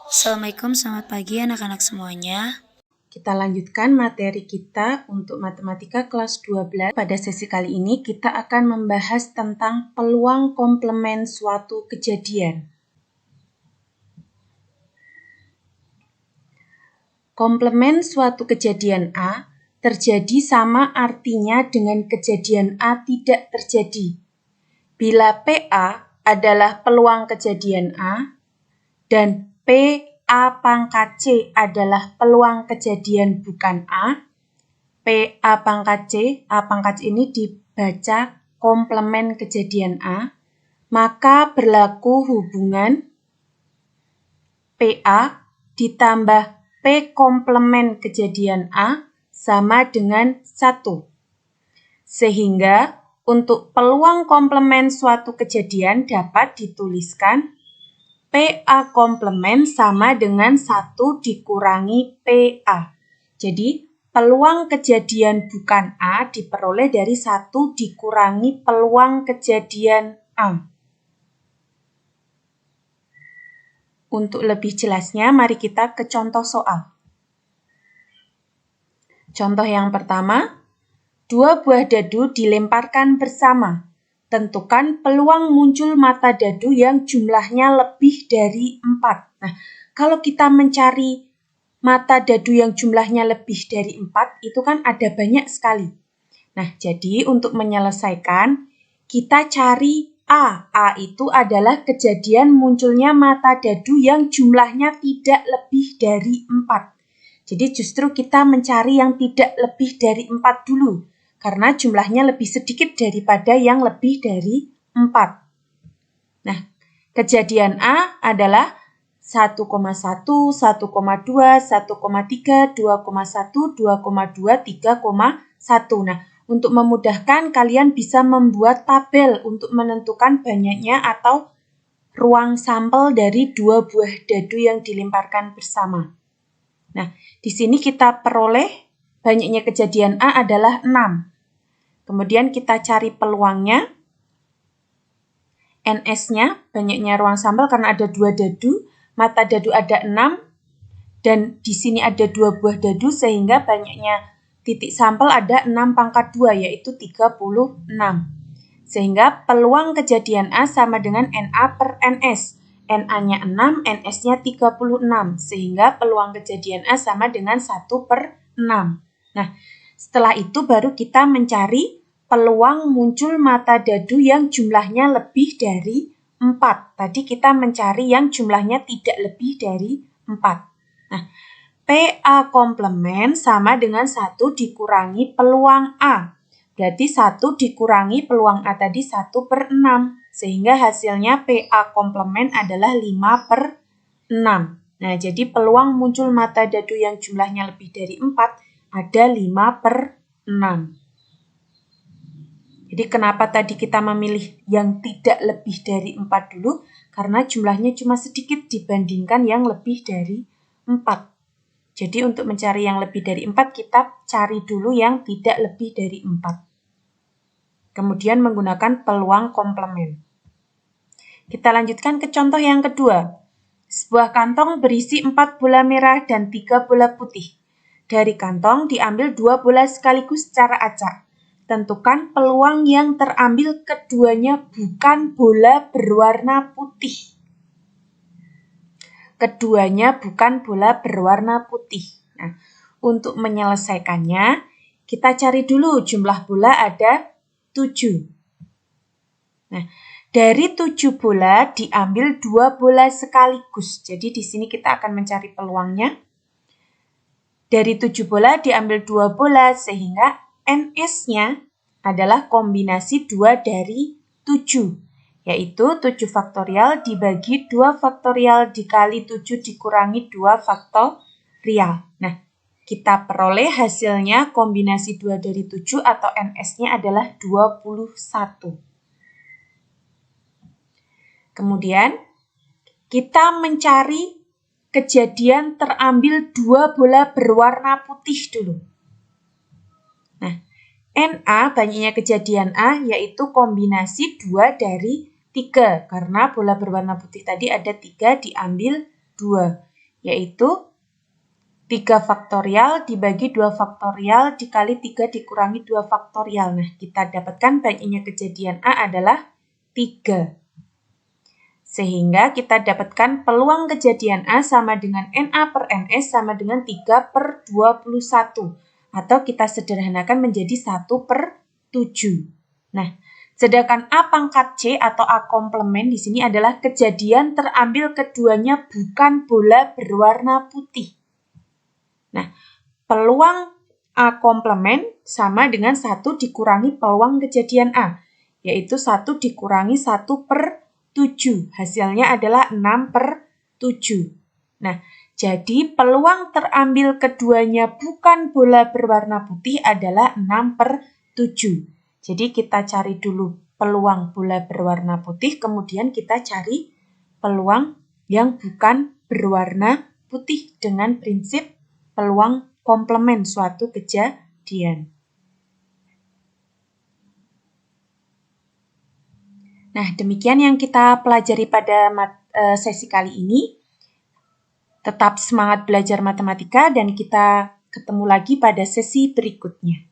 Assalamualaikum, selamat pagi anak-anak semuanya. Kita lanjutkan materi kita untuk matematika kelas 12. Pada sesi kali ini kita akan membahas tentang peluang komplement suatu kejadian. Komplement suatu kejadian A terjadi sama artinya dengan kejadian A tidak terjadi. Bila PA adalah peluang kejadian A dan PA pangkat C adalah peluang kejadian bukan A, PA pangkat C, A pangkat C ini dibaca komplement kejadian A, maka berlaku hubungan PA ditambah P komplement kejadian A sama dengan 1. Sehingga untuk peluang komplement suatu kejadian dapat dituliskan PA komplement sama dengan 1 dikurangi PA. Jadi, peluang kejadian bukan A diperoleh dari 1 dikurangi peluang kejadian A. Untuk lebih jelasnya, mari kita ke contoh soal. Contoh yang pertama, 2 buah dadu dilemparkan bersama. Tentukan peluang muncul mata dadu yang jumlahnya lebih dari 4. Nah, kalau kita mencari mata dadu yang jumlahnya lebih dari 4, itu kan ada banyak sekali. Nah, jadi untuk menyelesaikan, kita cari A. A itu adalah kejadian munculnya mata dadu yang jumlahnya tidak lebih dari 4. Jadi justru kita mencari yang tidak lebih dari 4 dulu, karena jumlahnya lebih sedikit daripada yang lebih dari 4. Nah, kejadian A adalah 1,1, 1,2, 1,3, 2,1, 2,2, 3,1. Nah, untuk memudahkan kalian bisa membuat tabel untuk menentukan banyaknya atau ruang sampel dari 2 buah dadu yang dilemparkan bersama. Nah, di sini kita peroleh banyaknya kejadian A adalah 6. Kemudian kita cari peluangnya. NS-nya, banyaknya ruang sampel karena ada 2 dadu, mata dadu ada 6, dan di sini ada 2 buah dadu sehingga banyaknya titik sampel ada 6 pangkat 2, yaitu 36. Sehingga peluang kejadian A sama dengan NA per NS. NA-nya 6, NS-nya 36, sehingga peluang kejadian A sama dengan 1 per 6. Nah, setelah itu baru kita mencari peluang muncul mata dadu yang jumlahnya lebih dari 4. Tadi kita mencari yang jumlahnya tidak lebih dari 4. Nah, PA komplement sama dengan 1 dikurangi peluang A. Berarti 1 dikurangi peluang A tadi 1 per 6. Sehingga hasilnya PA komplement adalah 5 per 6. Nah, jadi peluang muncul mata dadu yang jumlahnya lebih dari 4 ada 5 per 6. Jadi kenapa tadi kita memilih yang tidak lebih dari 4 dulu? Karena jumlahnya cuma sedikit dibandingkan yang lebih dari 4. Jadi untuk mencari yang lebih dari 4, kita cari dulu yang tidak lebih dari 4. Kemudian menggunakan peluang komplement. Kita lanjutkan ke contoh yang kedua. Sebuah kantong berisi 4 bola merah dan 3 bola putih. Dari kantong diambil 2 bola sekaligus secara acak. Tentukan peluang yang terambil keduanya bukan bola berwarna putih. Keduanya bukan bola berwarna putih. Nah, untuk menyelesaikannya, kita cari dulu jumlah bola ada 7. Nah, dari 7 bola diambil 2 bola sekaligus. Jadi di sini kita akan mencari peluangnya. Dari 7 bola diambil 2 bola sehingga NS-nya adalah kombinasi 2 dari 7. Yaitu 7 faktorial dibagi 2 faktorial dikali 7 dikurangi 2 faktorial. Nah, kita peroleh hasilnya kombinasi 2 dari 7 atau NS-nya adalah 21. Kemudian, kita mencari kejadian terambil 2 bola berwarna putih dulu. Nah, NA banyaknya kejadian A yaitu kombinasi 2 dari 3, karena bola berwarna putih tadi ada 3 diambil 2. yaitu 3 faktorial dibagi 2 faktorial dikali 3 dikurangi 2 faktorial. Nah, kita dapatkan banyaknya kejadian A adalah 3. Sehingga kita dapatkan peluang kejadian A sama dengan NA per NS sama dengan 3 per 21. Atau kita sederhanakan menjadi 1 per 7. Nah, sedangkan A pangkat C atau A komplement di sini adalah kejadian terambil keduanya bukan bola berwarna putih. Nah, peluang A komplement sama dengan 1 dikurangi peluang kejadian A, yaitu 1 dikurangi 1 per 7. Hasilnya adalah 6 per 7. Nah, jadi peluang terambil keduanya bukan bola berwarna putih adalah 6 per 7. Jadi kita cari dulu peluang bola berwarna putih, kemudian kita cari peluang yang bukan berwarna putih dengan prinsip peluang komplement suatu kejadian. Nah, demikian yang kita pelajari pada sesi kali ini. Tetap semangat belajar matematika dan kita ketemu lagi pada sesi berikutnya.